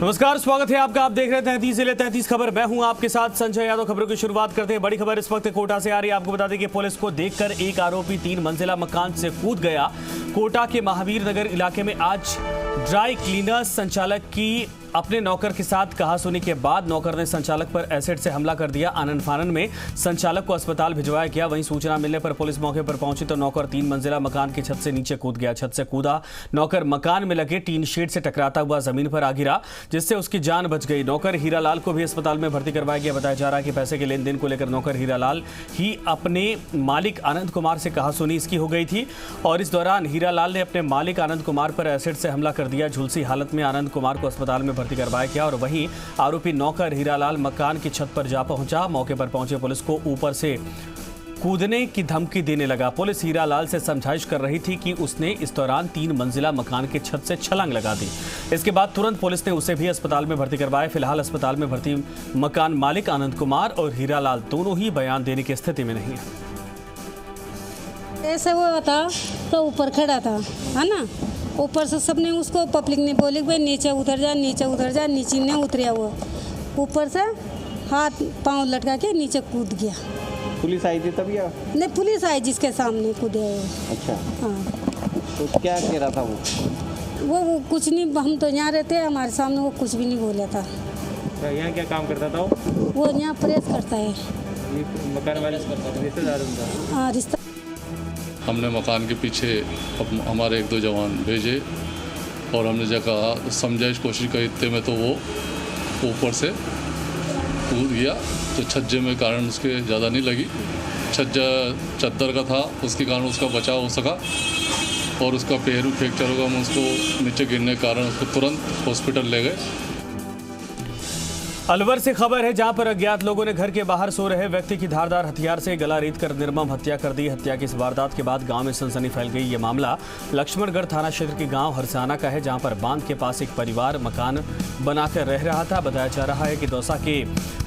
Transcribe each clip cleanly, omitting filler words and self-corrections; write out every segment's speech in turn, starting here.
नमस्कार, स्वागत है आपका। आप देख रहे हैं 33 जिले 33 खबर। मैं हूं आपके साथ संजय यादव। खबरों की शुरुआत करते हैं। बड़ी खबर इस वक्त कोटा से आ रही है। आपको बता दें कि पुलिस को देखकर एक आरोपी 3 मंजिला मकान से कूद गया। कोटा के महावीर नगर इलाके में आज ड्राई क्लीनर्स संचालक की अपने नौकर के साथ कहासुनी के बाद नौकर ने संचालक पर एसिड से हमला कर दिया। आनन फानन में संचालक को अस्पताल भिजवाया गया। वहीं सूचना मिलने पर पुलिस मौके पर पहुंची तो नौकर 3 मंजिला मकान की छत से नीचे कूद गया। छत से कूदा नौकर मकान में लगे टीन शेड से टकराता हुआ जमीन पर आ गिरा, जिससे उसकी जान बच गई। नौकर हीरालाल को भी अस्पताल में भर्ती करवाया गया। बताया जा रहा है कि पैसे के लेन देन को लेकर नौकर हीरालाल ही अपने मालिक आनंद कुमार से कहासुनी इसकी हो गई थी और इस दौरान हीरालाल ने अपने मालिक आनंद कुमार पर एसिड से हमला कर दिया। झुलसी हालत में आनंद कुमार को अस्पताल में भर्ती करवाया गया और वहीं आरोपी नौकर हीरालाल मकान की छत पर जा पहुंचा। मौके पर पहुंचे पुलिस को ऊपर से कूदने की धमकी देने लगा। पुलिस हीरालाल से समझाइश कर रही थी कि उसने इस दौरान 3 मंजिला मकान की छत से छलांग लगा दी। इसके बाद तुरंत पुलिस ने उसे भी अस्पताल में भर्ती करवाया। फिलहाल अस्पताल में भर्ती मकान मालिक आनंद कुमार और हीरालाल दोनों ही बयान देने की स्थिति में नहीं है। ऐसे वो था तो ऊपर खड़ा था, है ना। ऊपर से सबने उसको पब्लिक ने बोली भाई नीचे उतर जा, नीचे उतर जा। नीचे नहीं उतरिया वो, ऊपर से हाथ पांव लटका के नीचे कूद गया। पुलिस आई थी तब या नहीं? पुलिस आई जिसके सामने कूदे वो। अच्छा, हाँ। तो क्या कह रहा था वो कुछ नहीं, हम तो यहाँ रहते हैं, हमारे सामने वो कुछ भी नहीं बोला था। यहाँ क्या काम करता था वो यहाँ प्रेस करता है। मकान वाले रिश्तेदार उनका? हाँ, रिश्ता। हमने मकान के पीछे हमारे 1-2 जवान भेजे और हमने जगह समझाइश कोशिश करी। इतने में तो वो ऊपर से कूद गया। तो छज्जे में कारण उसके ज़्यादा नहीं लगी। छज्जा चद्दर का था, उसके कारण उसका बचाव हो सका और उसका पैर फ्रैक्चर होगा। हम उसको नीचे गिरने के कारण उसको तुरंत हॉस्पिटल ले गए। अलवर से खबर है, जहां पर अज्ञात लोगों ने घर के बाहर सो रहे व्यक्ति की धारदार हथियार से गला रेत कर निर्मम हत्या कर दी। हत्या की इस वारदात के बाद गांव में सनसनी फैल गई। ये मामला लक्ष्मणगढ़ थाना क्षेत्र के गांव हरसाना का है, जहां पर बांध के पास एक परिवार मकान बनाकर रह रहा था। बताया जा रहा है कि दौसा के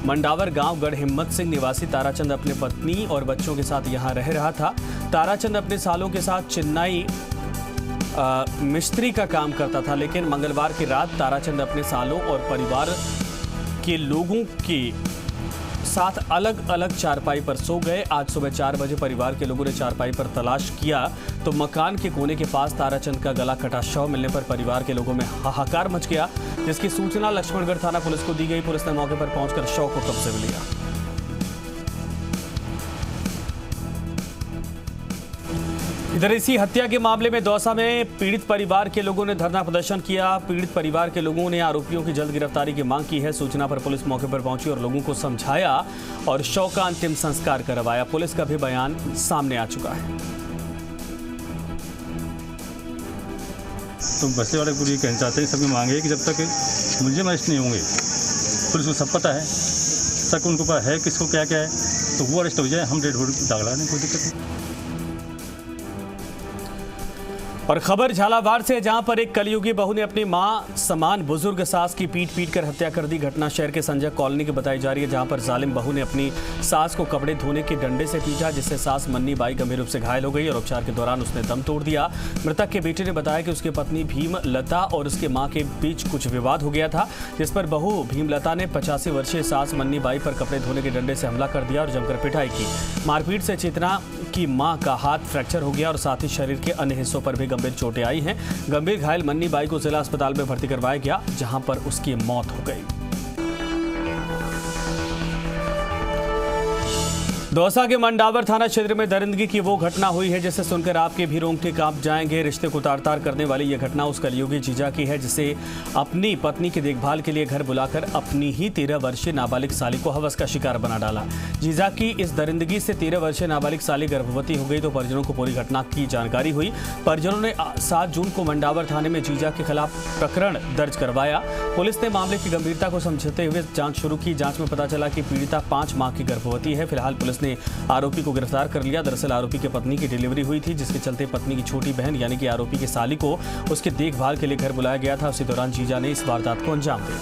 मंडावर गांव गढ़ हिम्मत सिंह निवासी ताराचंद अपने पत्नी और बच्चों के साथ यहां रह रहा था। ताराचंद अपने सालों के साथ चेन्नई मिस्त्री का काम करता था, लेकिन मंगलवार की रात ताराचंद अपने सालों और परिवार के लोगों के साथ अलग अलग चारपाई पर सो गए। आज सुबह 4 बजे परिवार के लोगों ने चारपाई पर तलाश किया तो मकान के कोने के पास ताराचंद का गला कटा शव मिलने पर परिवार के लोगों में हाहाकार मच गया, जिसकी सूचना लक्ष्मणगढ़ थाना पुलिस को दी गई। पुलिस ने मौके पर पहुंचकर शव को कब्जे में लिया। इधर इसी हत्या के मामले में दौसा में पीड़ित परिवार के लोगों ने धरना प्रदर्शन किया। पीड़ित परिवार के लोगों ने आरोपियों की जल्द गिरफ्तारी की मांग की है। सूचना पर पुलिस मौके पर पहुंची और लोगों को समझाया और शव का अंतिम संस्कार करवाया। पुलिस का भी बयान सामने आ चुका है। तो बस्ती वाले पूरी कहना चाहते हैं, सभी मांगे कि जब तक मुलजिम अरेस्ट नहीं होंगे, पुलिस को सब पता है, शक उनको पर है किसको क्या क्या है, तो वो अरेस्ट हो जाए, हम डेड बॉडी दाखिला नहीं, कोई दिक्कत नहीं। और खबर झालावाड़ से, जहां पर एक कलयुगी बहू ने अपनी मां समान बुजुर्ग सास की पीट कर हत्या कर दी। घटना शहर के संजय कॉलोनी की बताई जा रही है, जहां पर जालिम बहू ने अपनी सास को कपड़े धोने के डंडे से पीटा, जिससे सास मन्नी बाई गंभीर रूप से घायल हो गई और उपचार के दौरान उसने दम तोड़ दिया। मृतक के बेटे ने बताया कि उसकी पत्नी भीमलता और उसके मां के बीच कुछ विवाद हो गया था, जिस पर बहू भीमलता ने 85 वर्षीय सास मन्नी बाई पर कपड़े धोने के डंडे से हमला कर दिया और जमकर पिटाई की। मारपीट से चेतना की मां का हाथ फ्रैक्चर हो गया और साथ ही शरीर के अन्य हिस्सों पर भी गंभीर चोटें आई हैं। गंभीर घायल मन्नी बाई को जिला अस्पताल में भर्ती करवाया गया, जहां पर उसकी मौत हो गई। दौसा के मंडावर थाना क्षेत्र में दरिंदगी की वो घटना हुई है जिसे सुनकर आपके भी रोंगटे कांप जाएंगे। रिश्ते को तार-तार करने वाली ये घटना उस कलयुगी जीजा की है, जिसे अपनी पत्नी की देखभाल के लिए घर बुलाकर अपनी ही 13 वर्षीय नाबालिग साली को हवस का शिकार बना डाला। जीजा की इस दरिंदगी से 13 वर्षीय नाबालिग साली गर्भवती हो गई तो परिजनों को पूरी घटना की जानकारी हुई। परिजनों ने 7 जून को मंडावर थाने में जीजा के खिलाफ प्रकरण दर्ज करवाया। पुलिस ने मामले की गंभीरता को समझते हुए जांच शुरू की। जांच में पता चला कि पीड़िता 5 माह की गर्भवती है। फिलहाल पुलिस ने आरोपी को गिरफ्तार कर लिया। दरअसल आरोपी की पत्नी की डिलीवरी हुई थी, जिसके चलते पत्नी की छोटी बहन यानी कि आरोपी की साली को उसके देखभाल के लिए घर बुलाया गया था। उसी दौरान जीजा ने इस वारदात को अंजाम दिया।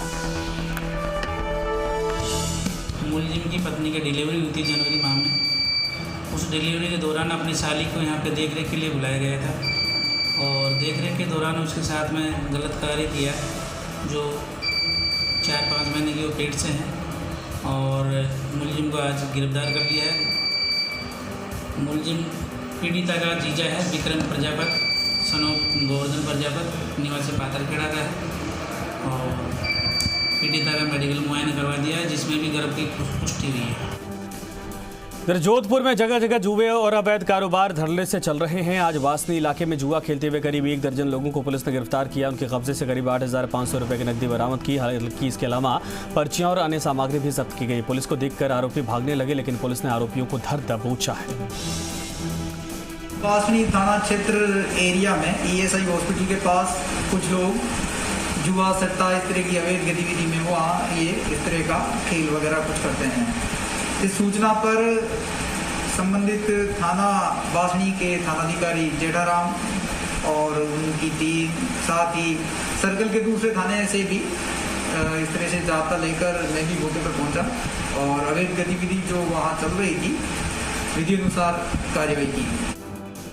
मुलजिम की पत्नी की डिलीवरी हुई थी जनवरी माह में। उस डिलीवरी के दौरान अपनी साली को यहाँ पे देखरेख के लिए बुलाया गया था और देखरेख के दौरान उसके साथ में गलत कार्य किया, जो 4-5 महीने की वो पेट से हैं और मुलजिम को आज गिरफ्तार कर लिया है। मुलजिम पीड़िता का जीजा है विक्रम प्रजापत सन ऑफ गोवर्धन प्रजापत निवासी पाथरखेड़ा का है और पीड़िता का मेडिकल मुआयना करवा दिया है जिसमें भी गर्भ की पुष्टि हुई है। इधर जोधपुर में जगह जगह जुए और अवैध कारोबार धड़ल्ले से चल रहे हैं। आज वासनी इलाके में जुआ खेलते हुए करीब 1 दर्जन लोगों को पुलिस ने गिरफ्तार किया। उनके कब्जे से करीब 8,500 रुपए की नकदी बरामद की। हालांकि इसके अलावा पर्चियां और अन्य सामग्री भी जब्त की गई। पुलिस को देखकर आरोपी भागने लगे, लेकिन पुलिस ने आरोपियों को धर दबोचा है। वासनी थाना क्षेत्र एरिया में ESI हॉस्पिटल के पास कुछ लोग जुआ सट्टा इस तरह की अवैध गतिविधि में वहाँ ये इस तरह का खेल वगैरह कुछ करते हैं। इस सूचना पर संबंधित थाना वासनी के थानाधिकारी जेठाराम और उनकी टीम साथ ही सर्कल के दूसरे थाने से भी इस तरह से जाब्ता लेकर मैं भी मौके पर पहुंचा और अवैध गतिविधि जो वहाँ चल रही थी विधि अनुसार कार्रवाई की।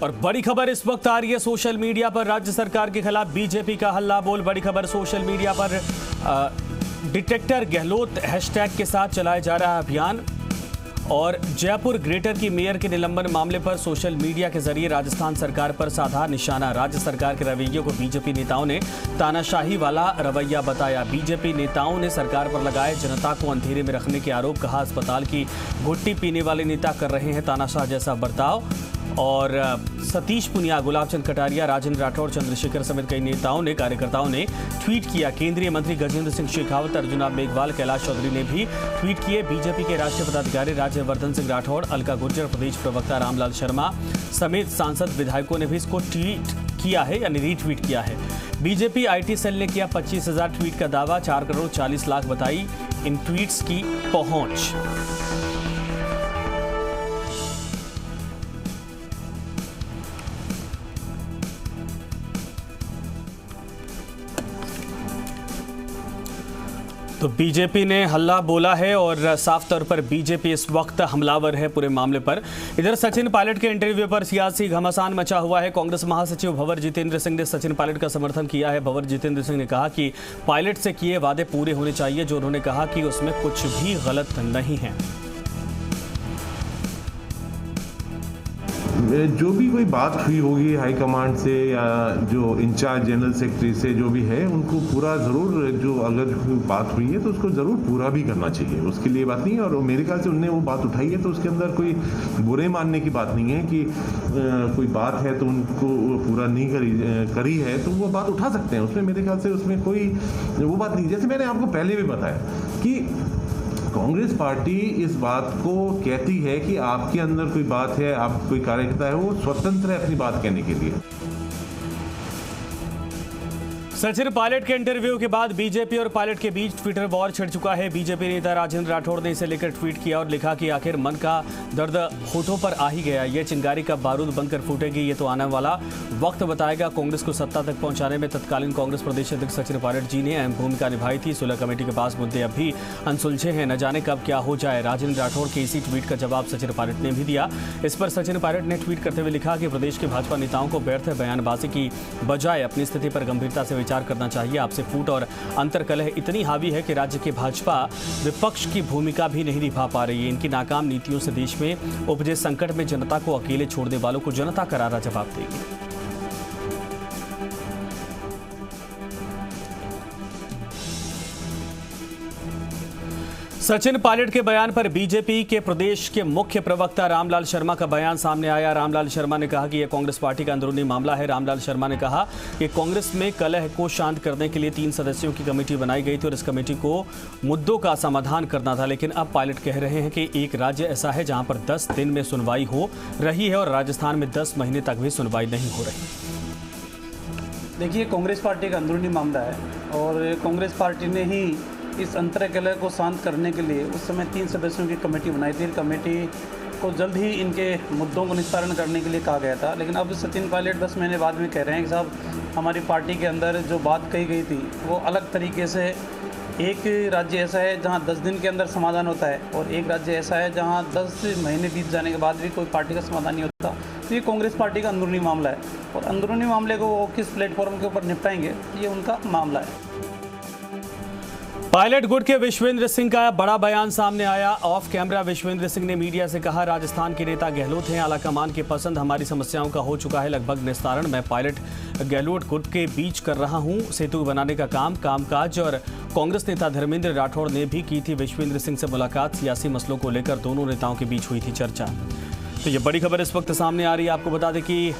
और बड़ी खबर इस वक्त आ रही है सोशल मीडिया पर। राज्य सरकार के खिलाफ बीजेपी का हल्ला बोल। बड़ी खबर सोशल मीडिया पर डिटेक्टर गहलोत हैशटैग के साथ चलाया जा रहा है अभियान और जयपुर ग्रेटर की मेयर के निलंबन मामले पर सोशल मीडिया के जरिए राजस्थान सरकार पर साधा निशाना। राज्य सरकार के रवैये को बीजेपी नेताओं ने तानाशाही वाला रवैया बताया। बीजेपी नेताओं ने सरकार पर लगाए जनता को अंधेरे में रखने के आरोप। कहा अस्पताल की घुट्टी पीने वाले नेता कर रहे हैं तानाशाह जैसा बर्ताव। और सतीश पुनिया, गुलाबचंद कटारिया, राजेंद्र राठौड़, चंद्रशेखर समेत कई नेताओं ने कार्यकर्ताओं ने ट्वीट किया। केंद्रीय मंत्री गजेंद्र सिंह शेखावत, अर्जुन मेघवाल, कैलाश चौधरी ने भी ट्वीट किए। बीजेपी के राष्ट्रीय पदाधिकारी राज्यवर्धन सिंह राठौड़, अलका गुर्जर, प्रदेश प्रवक्ता रामलाल शर्मा समेत सांसद विधायकों ने भी इसको ट्वीट किया है यानी रीट्वीट किया है। बीजेपी IT सेल ने किया 25,000 ट्वीट का दावा। 4 करोड़ 40 लाख बताई इन ट्वीट्स की पहुंच। तो बीजेपी ने हल्ला बोला है और साफ तौर पर बीजेपी इस वक्त हमलावर है पूरे मामले पर। इधर सचिन पायलट के इंटरव्यू पर सियासी घमासान मचा हुआ है। कांग्रेस महासचिव भंवर जितेंद्र सिंह ने सचिन पायलट का समर्थन किया है। भंवर जितेंद्र सिंह ने कहा कि पायलट से किए वादे पूरे होने चाहिए, जो उन्होंने कहा कि उसमें कुछ भी गलत नहीं है। जो भी कोई बात हुई होगी हाईकमांड से या जो इंचार्ज जनरल सेक्रेटरी से जो भी है, उनको पूरा ज़रूर, जो अगर बात हुई है तो उसको ज़रूर पूरा भी करना चाहिए। उसके लिए बात नहीं है। और मेरे ख्याल से उनने वो बात उठाई है तो उसके अंदर कोई बुरे मानने की बात नहीं है कि कोई बात है तो उनको पूरा नहीं करी है तो वो बात उठा सकते हैं। उसमें मेरे ख्याल से उसमें कोई वो बात नहीं। जैसे मैंने आपको पहले भी बताया कि कांग्रेस पार्टी इस बात को कहती है कि आपके अंदर कोई बात है, आप कोई कार्यकर्ता है, वो स्वतंत्र है अपनी बात कहने के लिए। सचिन पायलट के इंटरव्यू के बाद बीजेपी और पायलट के बीच ट्विटर वॉर छिड़ चुका है। बीजेपी नेता राजेंद्र राठौड़ ने इसे लेकर ट्वीट किया और लिखा कि आखिर मन का दर्द होठों पर आ ही गया। ये चिंगारी का बारूद बनकर फूटेगी, ये तो आने वाला वक्त बताएगा। कांग्रेस को सत्ता तक पहुंचाने में तत्कालीन कांग्रेस प्रदेश अध्यक्ष सचिन पायलट जी ने अहम भूमिका निभाई थी। सुलह कमेटी के पास मुद्दे अब भी अनसुलझे हैं, न जाने कब क्या हो जाए। राजेंद्र राठौड़ के इसी ट्वीट का जवाब सचिन पायलट ने भी दिया। इस पर सचिन पायलट ने ट्वीट करते हुए लिखा कि प्रदेश के भाजपा नेताओं को व्यर्थ बयानबाजी की बजाय अपनी स्थिति पर गंभीरता से विचार करना चाहिए। आपसे फूट और अंतर्कलह इतनी हावी है कि राज्य के भाजपा विपक्ष की भूमिका भी नहीं निभा पा रही है। इनकी नाकाम नीतियों से देश में उपजे संकट में जनता को अकेले छोड़ने वालों को जनता करारा जवाब देगी। सचिन पायलट के बयान पर बीजेपी के प्रदेश के मुख्य प्रवक्ता रामलाल शर्मा का बयान सामने आया। रामलाल शर्मा ने कहा कि यह कांग्रेस पार्टी का अंदरूनी मामला है। रामलाल शर्मा ने कहा कि कांग्रेस में कलह को शांत करने के लिए 3 सदस्यों की कमेटी बनाई गई थी और इस कमेटी को मुद्दों का समाधान करना था। लेकिन अब पायलट कह रहे हैं कि एक राज्य ऐसा है जहां पर 10 दिन में सुनवाई हो रही है और राजस्थान में 10 महीने तक भी सुनवाई नहीं हो रही। देखिए, कांग्रेस पार्टी का अंदरूनी मामला है और कांग्रेस पार्टी ने ही इस अंतर्कलह को शांत करने के लिए उस समय 3 सदस्यों की कमेटी बनाई थी। कमेटी को जल्द ही इनके मुद्दों को निस्तारण करने के लिए कहा गया था। लेकिन अब सचिन पायलट 10 महीने बाद भी कह रहे हैं कि साहब, हमारी पार्टी के अंदर जो बात कही गई थी वो अलग तरीके से, एक राज्य ऐसा है जहां 10 दिन के अंदर समाधान होता है और एक राज्य ऐसा है जहां 10 महीने बीत जाने के बाद भी कोई पार्टी का समाधान नहीं होता। तो ये कांग्रेस पार्टी का अंदरूनी मामला है और अंदरूनी मामले को वो किस प्लेटफॉर्म के ऊपर निपटाएंगे, ये उनका मामला है। पायलट गुट के विश्वेंद्र सिंह का बड़ा बयान सामने आया। ऑफ कैमरा विश्वेंद्र सिंह ने मीडिया से कहा, राजस्थान के नेता गहलोत हैं, आलाकमान के पसंद हमारी समस्याओं का हो चुका है लगभग निस्तारण। मैं पायलट गहलोत गुट के बीच कर रहा हूं सेतु बनाने का कामकाज। और कांग्रेस नेता धर्मेंद्र राठौड़ ने भी की थी विश्वेंद्र सिंह से मुलाकात। सियासी मसलों को लेकर दोनों नेताओं के बीच हुई थी चर्चा। तो ये बड़ी खबर इस वक्त सामने आ रही है। आपको बता दें कि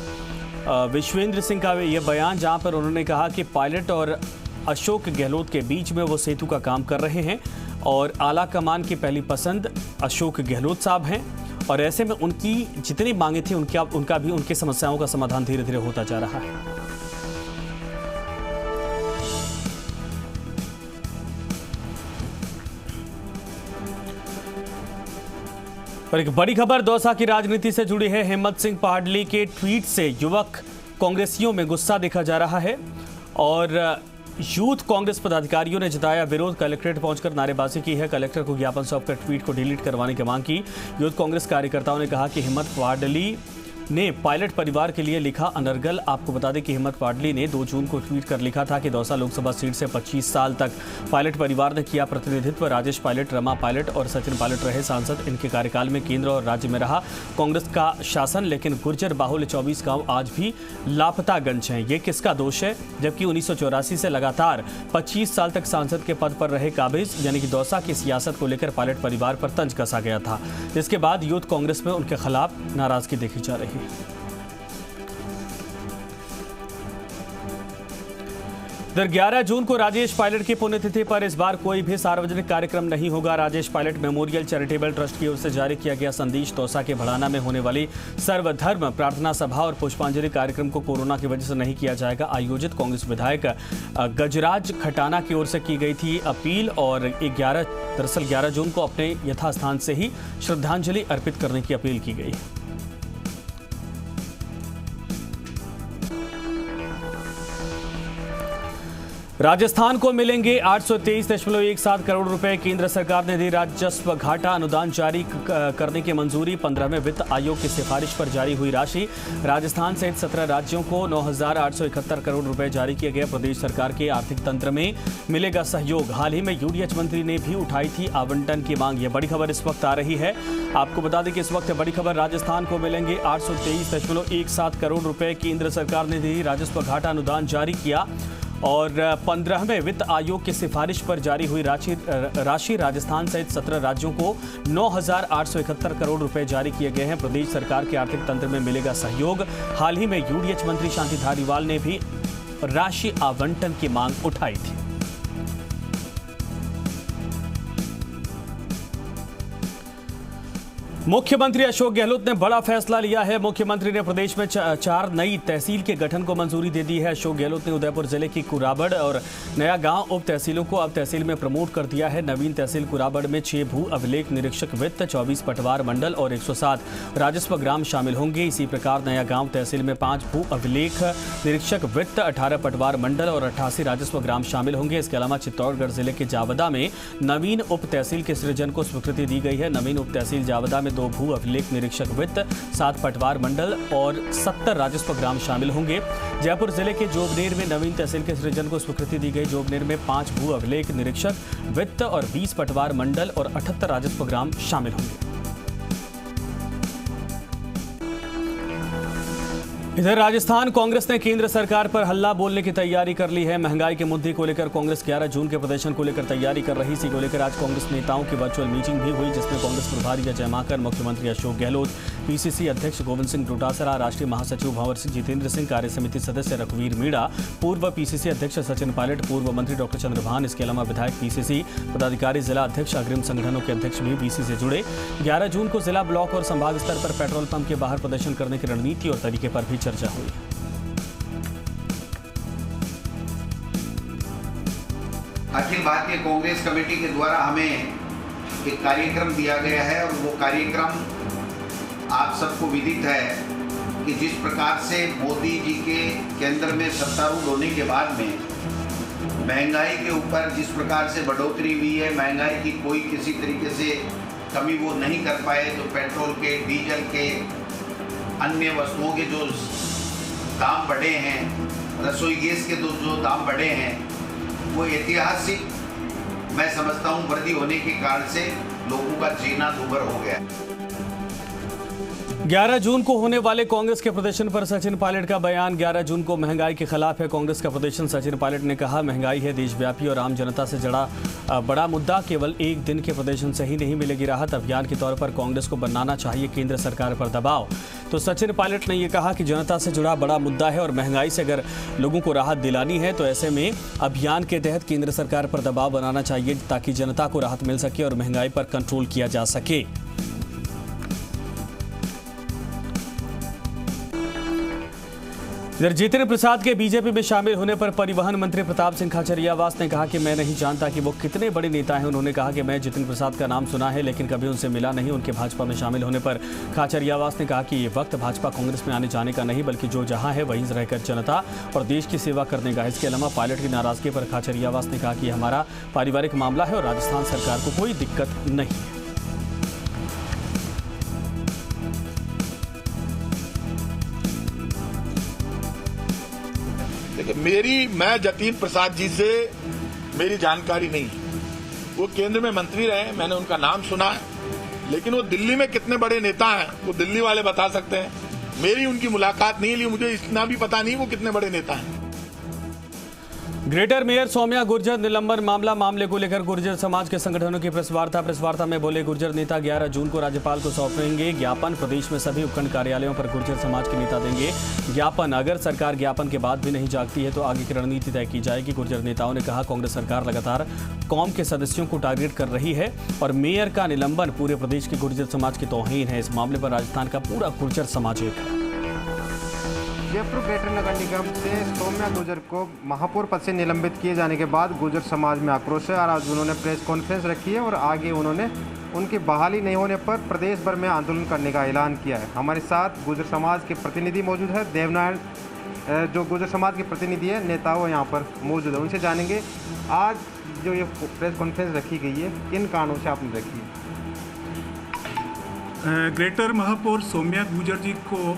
विश्वेंद्र सिंह का ये बयान, जहां पर उन्होंने कहा कि पायलट और अशोक गहलोत के बीच में वो सेतु का काम कर रहे हैं और आला कमान की पहली पसंद अशोक गहलोत साहब हैं। और ऐसे में उनकी जितनी मांगे थी उनका भी उनकी समस्याओं का समाधान धीरे धीरे होता जा रहा है। और एक बड़ी खबर दौसा की राजनीति से जुड़ी है। हिम्मत सिंह पहाड़ली के ट्वीट से युवक कांग्रेसियों में गुस्सा देखा जा रहा है और यूथ कांग्रेस पदाधिकारियों ने जताया विरोध। कलेक्ट्रेट पहुंचकर नारेबाजी की है। कलेक्टर को ज्ञापन सौंपकर ट्वीट को डिलीट करवाने की मांग की। यूथ कांग्रेस कार्यकर्ताओं ने कहा कि हिम्मत पहाड़ली ने पायलट परिवार के लिए लिखा अनर्गल। आपको बता दें कि हिम्मत पहाड़ली ने 2 जून को ट्वीट कर लिखा था कि दौसा लोकसभा सीट से 25 साल तक पायलट परिवार ने किया प्रतिनिधित्व। राजेश पायलट, रमा पायलट और सचिन पायलट रहे सांसद। इनके कार्यकाल में केंद्र और राज्य में रहा कांग्रेस का शासन, लेकिन गुर्जर बाहुल्य 24 गांव आज भी लापतागंज हैं। ये किसका दोष है? जबकि 1984 से लगातार 25 साल तक सांसद के पद पर रहे काबिज, यानी कि दौसा की सियासत को लेकर पायलट परिवार पर तंज कसा गया था। जिसके बाद यूथ कांग्रेस में उनके खिलाफ नाराजगी देखी जा रही है। इधर 11 जून को राजेश पायलट की पुण्यतिथि पर इस बार कोई भी सार्वजनिक कार्यक्रम नहीं होगा। Rajesh Pilot memorial charitable trust की ओर से जारी किया गया संदेश, दौसा के भड़ाना में होने वाली सर्वधर्म प्रार्थना सभा और पुष्पांजलि कार्यक्रम को कोरोना की वजह से नहीं किया जाएगा आयोजित। कांग्रेस विधायक गजराज खटाना की ओर से की गई थी अपील और 11 जून को अपने यथास्थान से ही श्रद्धांजलि अर्पित करने की अपील की गई। राजस्थान को मिलेंगे 823.17 करोड़ रुपए। केंद्र सरकार ने दी राजस्व घाटा अनुदान जारी करने की मंजूरी। 15वें वित्त आयोग की सिफारिश पर जारी हुई राशि। राजस्थान सहित 17 राज्यों को 9,871 करोड़ रुपए जारी किए गए। प्रदेश सरकार के आर्थिक तंत्र में मिलेगा सहयोग। हाल ही में यूडीएच मंत्री ने भी उठाई थी आवंटन की मांग। ये बड़ी खबर इस वक्त आ रही है। आपको बता दें कि इस वक्त बड़ी खबर, राजस्थान को मिलेंगे 823.17 करोड़ रुपए। केंद्र सरकार ने दी राजस्व घाटा अनुदान जारी किया और 15वें वित्त आयोग की सिफारिश पर जारी हुई राशि राजस्थान सहित 17 राज्यों को 9,871 करोड़ रुपए जारी किए गए हैं। प्रदेश सरकार के आर्थिक तंत्र में मिलेगा सहयोग। हाल ही में यूडीएच मंत्री शांति धारीवाल ने भी राशि आवंटन की मांग उठाई थी। मुख्यमंत्री अशोक गहलोत ने बड़ा फैसला लिया है। मुख्यमंत्री ने प्रदेश में 4 नई तहसील के गठन को मंजूरी दे दी है। अशोक गहलोत ने उदयपुर जिले की कुराबड़ और नया गांव उप तहसीलों को अब तहसील में प्रमोट कर दिया है। नवीन तहसील कुराबड़ में 6 भू अभिलेख निरीक्षक वित्त, 24 पटवार मंडल और 107 राजस्व ग्राम शामिल होंगे। इसी प्रकार नया गांव तहसील में 5 भू अभिलेख निरीक्षक वित्त, 18 पटवार मंडल और 88 राजस्व ग्राम शामिल होंगे। इसके अलावा चित्तौड़गढ़ जिले के जावदा में नवीन उप तहसील के सृजन को स्वीकृति दी गई है। नवीन उप तहसील जावदा में 2 भू अभिलेख निरीक्षक वित्त, 7 पटवार मंडल और 70 राजस्व ग्राम शामिल होंगे। जयपुर जिले के जोबनेर में नवीन तहसील के सृजन को स्वीकृति दी गई। जोबनेर में 5 भू अभिलेख निरीक्षक वित्त और 20 पटवार मंडल और 78 राजस्व ग्राम शामिल होंगे। इधर राजस्थान कांग्रेस ने केंद्र सरकार पर हल्ला बोलने की तैयारी कर ली है। महंगाई के मुद्दे को लेकर कांग्रेस 11 जून के प्रदर्शन को लेकर तैयारी कर रही। इसी को लेकर आज कांग्रेस नेताओं की वर्चुअल मीटिंग भी हुई, जिसमें कांग्रेस प्रभारी अजय माकन, मुख्यमंत्री अशोक गहलोत, पीसीसी अध्यक्ष गोविंद सिंह डोटासरा, राष्ट्रीय महासचिव भंवर सिंह जितेंद्र सिंह, कार्य समिति सदस्य रघुवीर मीणा, पूर्व पीसीसी अध्यक्ष सचिन पायलट, पूर्व मंत्री डॉक्टर चंद्रभान, इसके अलावा विधायक, पीसीसी पदाधिकारी, जिला अध्यक्ष, अग्रिम संगठनों के अध्यक्ष भी बीसी से जुड़े। 11 जून को जिला, ब्लॉक और संभाग स्तर पर पेट्रोल पंप के बाहर प्रदर्शन करने की रणनीति और तरीके पर भी चर्चा हुई। अखिल भारतीय कांग्रेस कमेटी के द्वारा हमें एक कार्यक्रम दिया गया है और वो कार्यक्रम आप सबको विदित है कि जिस प्रकार से मोदी जी के केंद्र में सत्तारूढ़ होने के बाद में महंगाई के ऊपर जिस प्रकार से बढ़ोतरी हुई है, महंगाई की कोई किसी तरीके से कमी वो नहीं कर पाए। तो पेट्रोल के, डीजल के, अन्य वस्तुओं के जो दाम बढ़े हैं, रसोई गैस के जो दाम बढ़े हैं, वो ऐतिहासिक मैं समझता हूँ वर्दी होने के कारण से लोगों का जीना दूभर हो गया। 11 जून को होने वाले कांग्रेस के प्रदर्शन पर सचिन पायलट का बयान। 11 जून को महंगाई के खिलाफ है कांग्रेस का प्रदर्शन। सचिन पायलट ने कहा, महंगाई है देशव्यापी और आम जनता से जुड़ा बड़ा मुद्दा। केवल एक दिन के प्रदर्शन से ही नहीं मिलेगी राहत। अभियान के तौर पर कांग्रेस को बनाना चाहिए केंद्र सरकार पर दबाव। तो सचिन पायलट ने यह कहा कि जनता से जुड़ा बड़ा मुद्दा है और महंगाई से अगर लोगों को राहत दिलानी है तो ऐसे में अभियान के तहत केंद्र सरकार पर दबाव बनाना चाहिए ताकि जनता को राहत मिल सके और महंगाई पर कंट्रोल किया जा सके। इधर जितेंद्र प्रसाद के बीजेपी में शामिल होने पर परिवहन मंत्री प्रताप सिंह खाचरियावास ने कहा कि मैं नहीं जानता कि वो कितने बड़े नेता हैं। उन्होंने कहा कि मैं जितेंद्र प्रसाद का नाम सुना है लेकिन कभी उनसे मिला नहीं। उनके भाजपा में शामिल होने पर खाचरियावास ने कहा कि ये वक्त भाजपा कांग्रेस में आने जाने का नहीं बल्कि जो जहां है वहीं रहकर जनता और देश की सेवा करने का। इसके अलावा पायलट की नाराजगी पर खाचरियावास ने कहा कि हमारा पारिवारिक मामला है और राजस्थान सरकार को कोई दिक्कत नहीं है। मैं जतीन प्रसाद जी से मेरी जानकारी नहीं है। वो केंद्र में मंत्री रहे, मैंने उनका नाम सुना है, लेकिन वो दिल्ली में कितने बड़े नेता हैं वो दिल्ली वाले बता सकते हैं। मेरी उनकी मुलाकात नहीं ली, मुझे इतना भी पता नहीं वो कितने बड़े नेता हैं। ग्रेटर मेयर सौम्या गुर्जर निलंबन मामले को लेकर गुर्जर समाज के संगठनों की प्रेस वार्ता में बोले गुर्जर नेता 11 जून को राज्यपाल को सौंपेंगे ज्ञापन। प्रदेश में सभी उपखंड कार्यालयों पर गुर्जर समाज के नेता देंगे ज्ञापन। अगर सरकार ज्ञापन के बाद भी नहीं जागती है तो आगे की रणनीति तय की जाएगी। गुर्जर नेताओं ने कहा, कांग्रेस सरकार लगातार कौम के सदस्यों को टारगेट कर रही है और मेयर का निलंबन पूरे प्रदेश के गुर्जर समाज की तौहीन है। इस मामले पर राजस्थान का पूरा गुर्जर समाज एक है। जयपुर ग्रेटर नगर निगम से सौम्या गुर्जर को महापौर पद से निलंबित किए जाने के बाद गुर्जर समाज में आक्रोश है और आज उन्होंने प्रेस कॉन्फ्रेंस रखी है और आगे उन्होंने उनकी बहाली नहीं होने पर प्रदेश भर में आंदोलन करने का ऐलान किया है। हमारे साथ गुर्जर समाज के प्रतिनिधि मौजूद है, देवनारायण जो गुर्जर समाज के प्रतिनिधि है, नेता वो यहाँ पर मौजूद है। उनसे जानेंगे आज जो ये प्रेस कॉन्फ्रेंस रखी गई है किन कारणों से आपने रखी है? ग्रेटर महापौर सौम्या गुर्जर जी को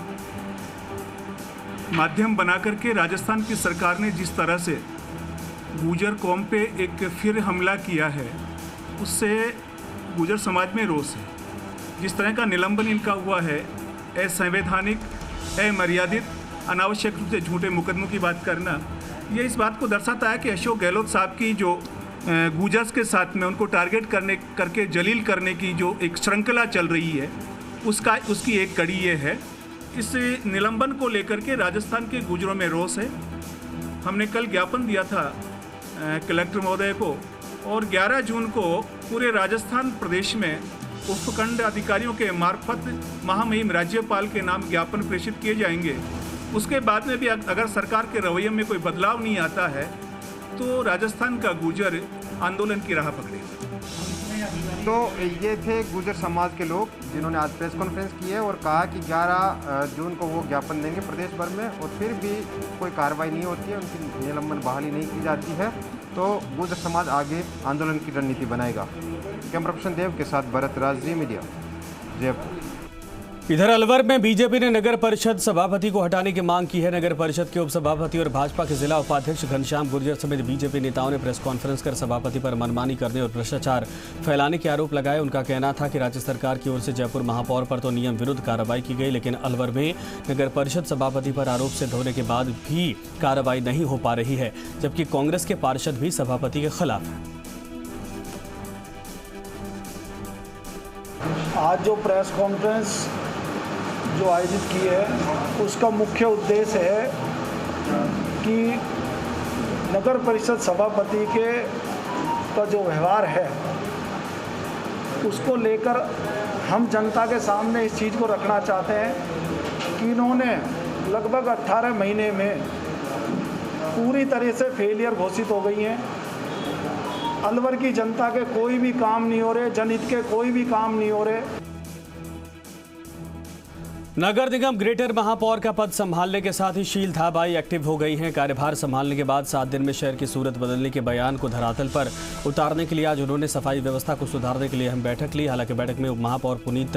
माध्यम बना करके राजस्थान की सरकार ने जिस तरह से गुर्जर कौम पे एक फिर हमला किया है उससे गुर्जर समाज में रोष है। जिस तरह का निलंबन इनका हुआ है, असंवैधानिक, अमर्यादित, अनावश्यक रूप से झूठे मुकदमों की बात करना, ये इस बात को दर्शाता है कि अशोक गहलोत साहब की जो गुर्जर्स के साथ में उनको टारगेट करके जलील करने की जो एक श्रृंखला चल रही है उसकी एक कड़ी ये है। इस निलंबन को लेकर के राजस्थान के गुर्जरों में रोष है। हमने कल ज्ञापन दिया था कलेक्टर महोदय को और 11 जून को पूरे राजस्थान प्रदेश में उपखंड अधिकारियों के मार्फत महामहिम राज्यपाल के नाम ज्ञापन प्रेषित किए जाएंगे। उसके बाद में भी अगर सरकार के रवैये में कोई बदलाव नहीं आता है तो राजस्थान का गुर्जर आंदोलन की राह पकड़ेगा। तो ये थे गुर्जर समाज के लोग जिन्होंने आज प्रेस कॉन्फ्रेंस की है और कहा कि 11 जून को वो ज्ञापन देंगे प्रदेश भर में और फिर भी कोई कार्रवाई नहीं होती है, उनकी निलंबन बहाली नहीं की जाती है तो गुर्जर समाज आगे आंदोलन की रणनीति बनाएगा। कैमरा पर्सन देव के साथ भरत राज, जी मीडिया, जयपुर। इधर अलवर में बीजेपी ने नगर परिषद सभापति को हटाने की मांग की है। नगर परिषद के उपसभापति और भाजपा के जिला उपाध्यक्ष घनश्याम गुर्जर समेत बीजेपी नेताओं ने प्रेस कॉन्फ्रेंस कर सभापति पर मनमानी करने और भ्रष्टाचार फैलाने के आरोप लगाए। उनका कहना था कि राज्य सरकार की ओर से जयपुर महापौर पर तो नियम विरुद्ध कार्रवाई की गई, लेकिन अलवर में नगर परिषद सभापति पर आरोप सिद्ध होने के बाद भी कार्रवाई नहीं हो पा रही है, जबकि कांग्रेस के पार्षद भी सभापति के खिलाफ हैं। आज जो प्रेस कॉन्फ्रेंस जो आयोजित की है उसका मुख्य उद्देश्य है कि नगर परिषद सभापति के का जो व्यवहार है उसको लेकर हम जनता के सामने इस चीज़ को रखना चाहते हैं कि इन्होंने लगभग 18 महीने में पूरी तरह से फेलियर घोषित हो गई हैं। अलवर की जनता के कोई भी काम नहीं हो रहे, जनहित के कोई भी काम नहीं हो रहे। नगर निगम ग्रेटर महापौर का पद संभालने के साथ ही शील थाबाई एक्टिव हो गई हैं। कार्यभार संभालने के बाद 7 दिन में शहर की सूरत बदलने के बयान को धरातल पर उतारने के लिए आज उन्होंने सफाई व्यवस्था को सुधारने के लिए अहम बैठक ली। हालांकि बैठक में उप महापौर पुनीत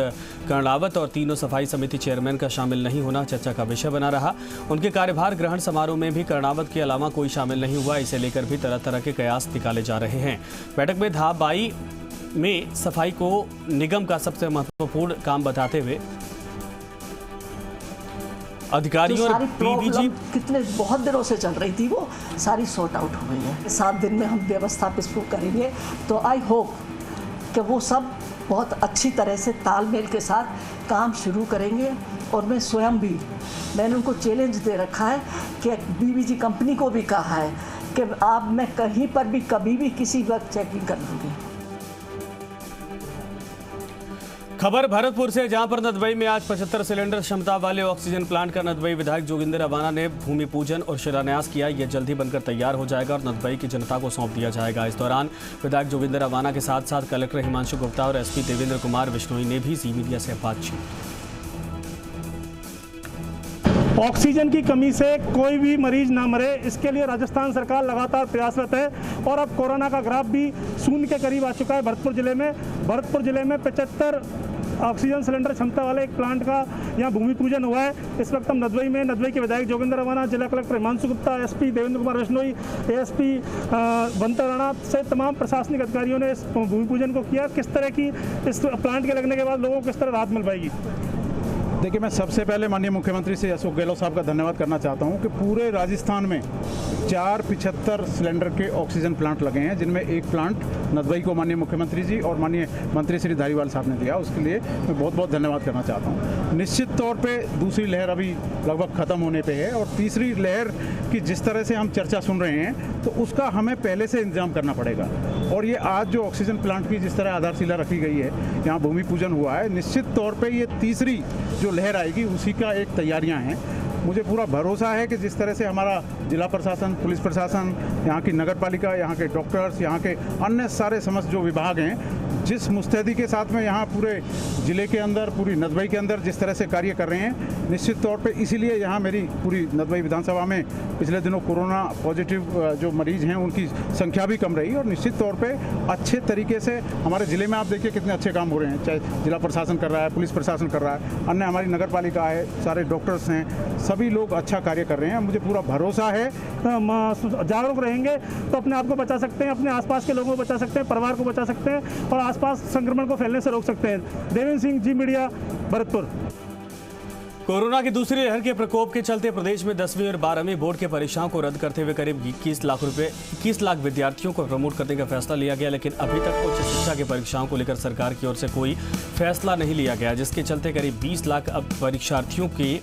कर्णावत और तीनों सफाई समिति चेयरमैन का शामिल नहीं होना चर्चा का विषय बना रहा। उनके कार्यभार ग्रहण समारोह में भी कर्णावत के अलावा कोई शामिल नहीं हुआ। इसे लेकर भी तरह तरह के कयास निकाले जा रहे हैं। बैठक में थाबाई में सफाई को निगम का सबसे महत्वपूर्ण काम बताते हुए अधिकारियों और पीबीजी कितने बहुत दिनों से चल रही थी वो सारी सॉर्ट आउट हो गई है। 7 दिन में हम व्यवस्था प्रस्तुत करेंगे तो आई होप कि वो सब बहुत अच्छी तरह से तालमेल के साथ काम शुरू करेंगे। और मैं स्वयं भी मैंने उनको चैलेंज दे रखा है कि पीबीजी कंपनी को भी कहा है कि आप मैं कहीं पर भी कभी भी किसी वक्त चेकिंग कर लूँगी। खबर भरतपुर से, जहां पर नदबई में आज 75 सिलेंडर क्षमता वाले ऑक्सीजन प्लांट का नदबई विधायक जोगिंदर अवाना ने भूमि पूजन और शिलान्यास किया। यह जल्द ही बनकर तैयार हो जाएगा और नदबई की जनता को सौंप दिया जाएगा। इस दौरान विधायक जोगिंदर अवाना के साथ साथ कलेक्टर हिमांशु गुप्ता और एसपी देवेंद्र कुमार बिश्नोई ने भी जी मीडिया से बातचीत। ऑक्सीजन की कमी से कोई भी मरीज ना मरे, इसके लिए राजस्थान सरकार लगातार प्रयासरत है। और अब कोरोना का ग्राफ भी शून्य के करीब आ चुका है भरतपुर जिले में 75 ऑक्सीजन सिलेंडर क्षमता वाले एक प्लांट का यहाँ भूमि पूजन हुआ है। इस वक्त हम नदबई के विधायक जोगिंदर अवाना, जिला collector Himanshu Gupta, SP Devendra Kumar Bishnoi, ASP Bantar Rana से तमाम प्रशासनिक अधिकारियों ने इस भूमि पूजन को किया। किस तरह की इस प्लांट के लगने के बाद लोगों को किस तरह राहत मिल पाएगी? देखिए, मैं सबसे पहले माननीय मुख्यमंत्री श्री अशोक गहलोत साहब का धन्यवाद करना चाहता हूं कि पूरे राजस्थान में 4 75 सिलेंडर के ऑक्सीजन प्लांट लगे हैं, जिनमें एक प्लांट नदबई को माननीय मुख्यमंत्री जी और माननीय मंत्री श्री धारीवाल साहब ने दिया। उसके लिए मैं बहुत बहुत धन्यवाद करना चाहता हूं। निश्चित तौर पे दूसरी लहर अभी लगभग ख़त्म होने पे है और तीसरी लहर की जिस तरह से हम चर्चा सुन रहे हैं तो उसका हमें पहले से इंतजाम करना पड़ेगा। और ये आज जो ऑक्सीजन प्लांट की जिस तरह आधारशिला रखी गई है, यहाँ भूमि पूजन हुआ है, निश्चित तौर पर ये तीसरी जो लहर आएगी उसी का एक तैयारियां हैं। मुझे पूरा भरोसा है कि जिस तरह से हमारा जिला प्रशासन, पुलिस प्रशासन, यहाँ की नगर पालिका, यहाँ के डॉक्टर्स, यहाँ के अन्य सारे समस्त जो विभाग हैं, जिस मुस्तैदी के साथ में यहाँ पूरे ज़िले के अंदर, पूरी नदबई के अंदर जिस तरह से कार्य कर रहे हैं, निश्चित तौर पे इसीलिए यहाँ मेरी पूरी नदबई विधानसभा में पिछले दिनों कोरोना पॉजिटिव जो मरीज़ हैं उनकी संख्या भी कम रही और निश्चित तौर पे अच्छे तरीके से हमारे ज़िले में आप देखिए कितने अच्छे काम हो रहे हैं। चाहे जिला प्रशासन कर रहा है, पुलिस प्रशासन कर रहा है, अन्य हमारी नगर पालिका है, सारे डॉक्टर्स हैं, सभी लोग अच्छा कार्य कर रहे हैं। मुझे पूरा भरोसा है जागरूक रहेंगे तो अपने आप को बचा सकते हैं, अपने आसपास के लोगों को बचा सकते हैं, परिवार को बचा सकते हैं और आसपास संक्रमण को फैलने से रोक सकते हैं। देवेंद्र सिंह, जी मीडिया, भरतपुर। कोरोना की दूसरी लहर के प्रकोप के चलते प्रदेश में 10वीं और 12वीं बोर्ड की परीक्षाओं को रद्द करते हुए करीब 21 लाख विद्यार्थियों को प्रमोट करने का फैसला लिया गया। लेकिन अभी तक उच्च शिक्षा की परीक्षाओं को लेकर सरकार की ओर से कोई फैसला नहीं लिया गया, जिसके चलते करीब 20 लाख अब परीक्षार्थियों के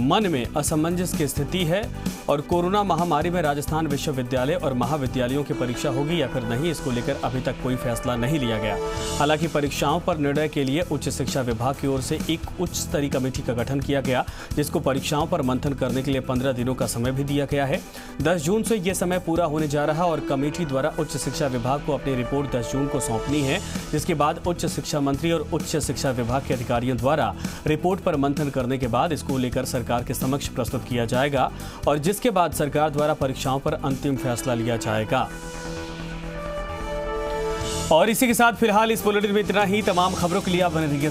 मन में असमंजस की स्थिति है। और कोरोना महामारी में राजस्थान विश्वविद्यालय और महाविद्यालयों की परीक्षा होगी या फिर नहीं, इसको लेकर अभी तक कोई फैसला नहीं लिया गया। हालांकि परीक्षाओं पर निर्णय के लिए उच्च शिक्षा विभाग की ओर से एक उच्च स्तरीय कमेटी का गठन किया गया, जिसको परीक्षाओं पर मंथन करने के लिए 15 दिनों का समय भी दिया गया है। 10 जून से ये समय पूरा होने जा रहा और कमेटी द्वारा उच्च शिक्षा विभाग को अपनी रिपोर्ट 10 जून को सौंपनी है, जिसके बाद उच्च शिक्षा मंत्री और उच्च शिक्षा विभाग के अधिकारियों द्वारा रिपोर्ट पर मंथन करने के बाद इसको लेकर सरकार के समक्ष प्रस्तुत किया जाएगा और जिसके बाद सरकार द्वारा परीक्षाओं पर अंतिम फैसला लिया जाएगा। और इसी के साथ फिलहाल इस बुलेटिन में इतना ही। तमाम खबरों के लिए आप बने रहिए